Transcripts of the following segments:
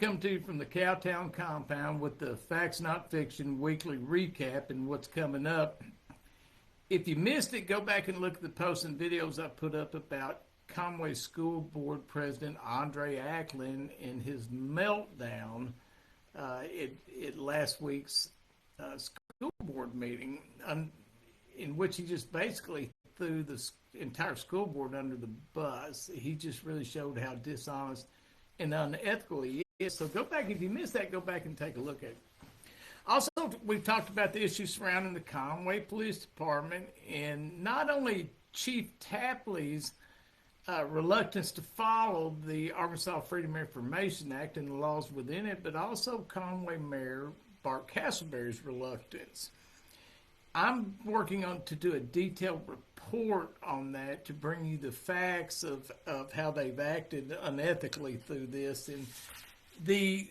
come to you from the Cowtown compound with the Facts Not Fiction weekly recap and what's coming up. If you missed it, go back and look at the posts and videos I put up about Conway School Board President Andre Acklin and his meltdown at last week's school board meeting, in which he just basically threw the entire school board under the bus. He just really showed how dishonest and unethical he is. So go back, if you missed that, go back and take a look at it. Also, we've talked about the issues surrounding the Conway Police Department and not only Chief Tapley's reluctance to follow the Arkansas Freedom of Information Act and the laws within it, but also Conway Mayor Bart Castleberry's reluctance. I'm working on to do a detailed report on that to bring you the facts of how they've acted unethically through this. And the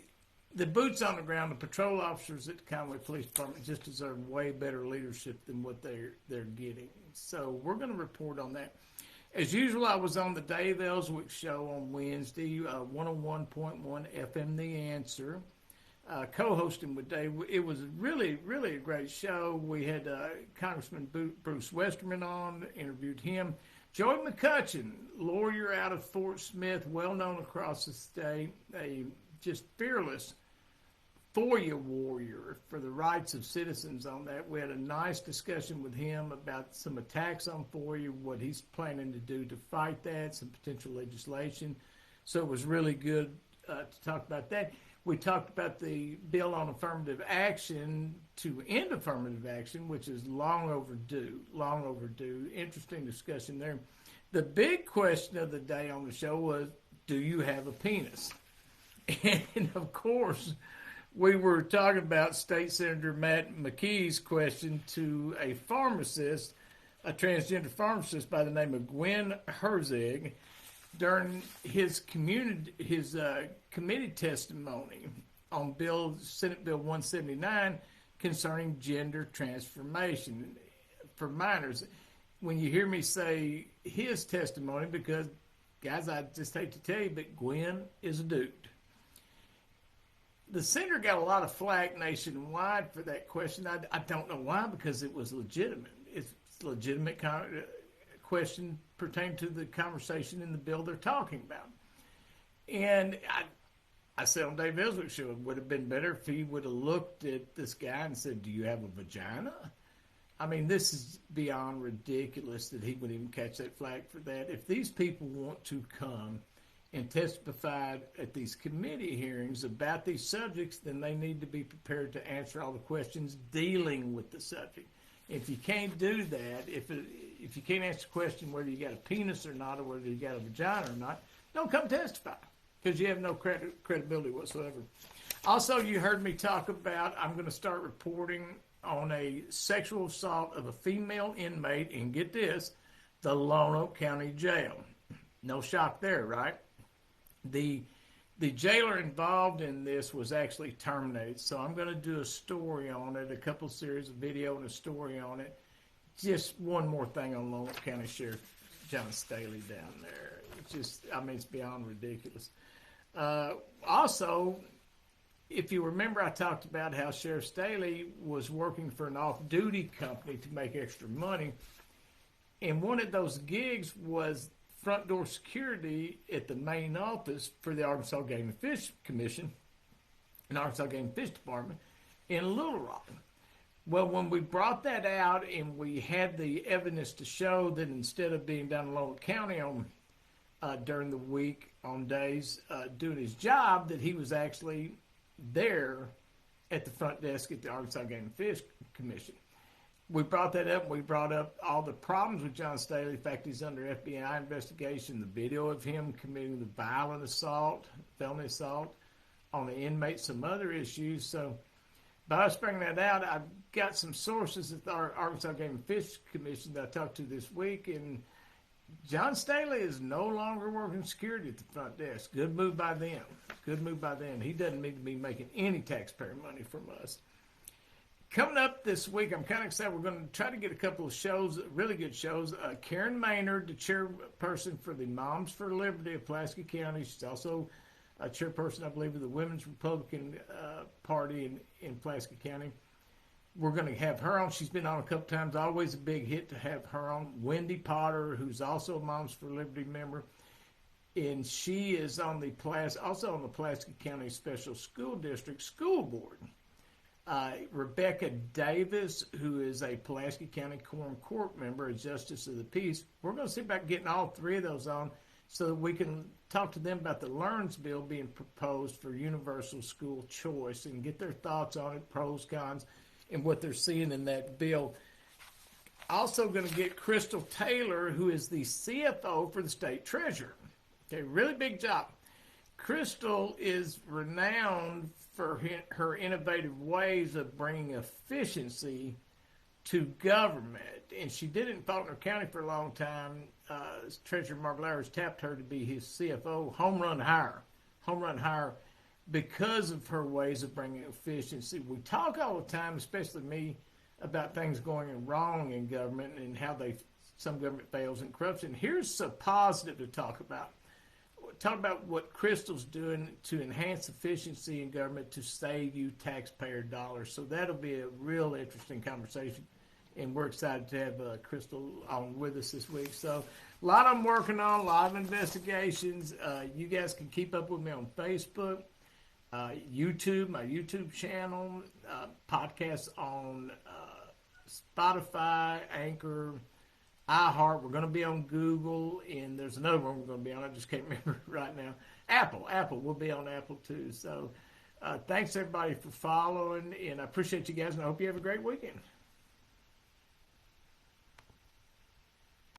boots on the ground, the patrol officers at the Conway Police Department just deserve way better leadership than what they're getting. So we're going to report on that. As usual, I was on the Dave Ellswick show on Wednesday, 101.1 FM The Answer, co-hosting with Dave. It was really, really a great show. We had Congressman Bruce Westerman on, interviewed him. Joey McCutcheon, lawyer out of Fort Smith, well-known across the state, a just fearless FOIA warrior for the rights of citizens on that. We had a nice discussion with him about some attacks on FOIA, what he's planning to do to fight that, some potential legislation. So it was really good to talk about that. We talked about the bill on affirmative action to end affirmative action, which is long overdue. Interesting discussion there. The big question of the day on the show was, do you have a penis? And of course, we were talking about State Senator Matt McKee's question to a pharmacist, a transgender pharmacist by the name of Gwen Herzig, during his committee testimony on Senate Bill 179 concerning gender transformation for minors. When you hear me say his testimony, because, guys, I just hate to tell you, but Gwen is a dude. The senator got a lot of flack nationwide for that question. I don't know why, because it was legitimate. It's a legitimate question pertaining to the conversation in the bill they're talking about. And I said on Dave Ellswick's show, it would have been better if he would have looked at this guy and said, do you have a vagina? I mean, this is beyond ridiculous that he would even catch that flack for that. If these people want to come and testified at these committee hearings about these subjects, then they need to be prepared to answer all the questions dealing with the subject. If you can't do that, if you can't answer the question whether you got a penis or not, or whether you got a vagina or not, don't come testify, because you have no credibility whatsoever. Also, you heard me talk about, I'm going to start reporting on a sexual assault of a female inmate, and get this, the Lonoke County Jail. No shock there, right? The jailer involved in this was actually terminated, so I'm going to do a story on it, a couple series of video and a story on it. Just one more thing on Lonoke County Sheriff John Staley down there. It's just, I mean, it's beyond ridiculous. Also, if you remember, I talked about how Sheriff Staley was working for an off-duty company to make extra money, and one of those gigs was front door security at the main office for the Arkansas Game and Fish Commission and Arkansas Game and Fish Department in Little Rock. Well, when we brought that out and we had the evidence to show that instead of being down in Lonoke County on during the week on days doing his job, that he was actually there at the front desk at the Arkansas Game and Fish Commission. We brought that up. We brought up all the problems with John Staley. In fact, he's under FBI investigation. The video of him committing the violent assault, felony assault on the inmate, some other issues. So by us bringing that out, I've got some sources at the Arkansas Game and Fish Commission that I talked to this week, and John Staley is no longer working security at the front desk. Good move by them. Good move by them. He doesn't need to be making any taxpayer money from us. Coming up this week, I'm kind of excited. We're going to try to get a couple of shows, really good shows. Karen Maynard, the chairperson for the Moms for Liberty of Pulaski County. She's also chairperson, I believe, of the Women's Republican Party in Pulaski County. We're going to have her on. She's been on a couple times. Always a big hit to have her on. Wendy Potter, who's also a Moms for Liberty member, and she is on the also on the Pulaski County Special School District School Board. Rebecca Davis, who is a Pulaski County Quorum Court member, a Justice of the Peace. We're going to see about getting all three of those on so that we can talk to them about the LEARNS bill being proposed for universal school choice and get their thoughts on it, pros, cons, and what they're seeing in that bill. Also going to get Crystal Taylor, who is the CFO for the state treasurer. Okay, really big job. Crystal is renowned for her innovative ways of bringing efficiency to government. And she did it in Faulkner County for a long time. Treasurer Mark Lowers tapped her to be his CFO. Home run hire because of her ways of bringing efficiency. We talk all the time, especially me, about things going wrong in government and how some government fails and corruption. Here's a positive to talk about. Talk about what Crystal's doing to enhance efficiency in government to save you taxpayer dollars. So that'll be a real interesting conversation, and we're excited to have Crystal on with us this week. So a lot I'm working on, a lot of investigations. You guys can keep up with me on Facebook, YouTube, my YouTube channel, podcasts on Spotify, Anchor, iHeart. We're going to be on Google, and there's another one we're going to be on. I just can't remember right now. Apple. We'll be on Apple too. So thanks everybody for following, and I appreciate you guys, and I hope you have a great weekend.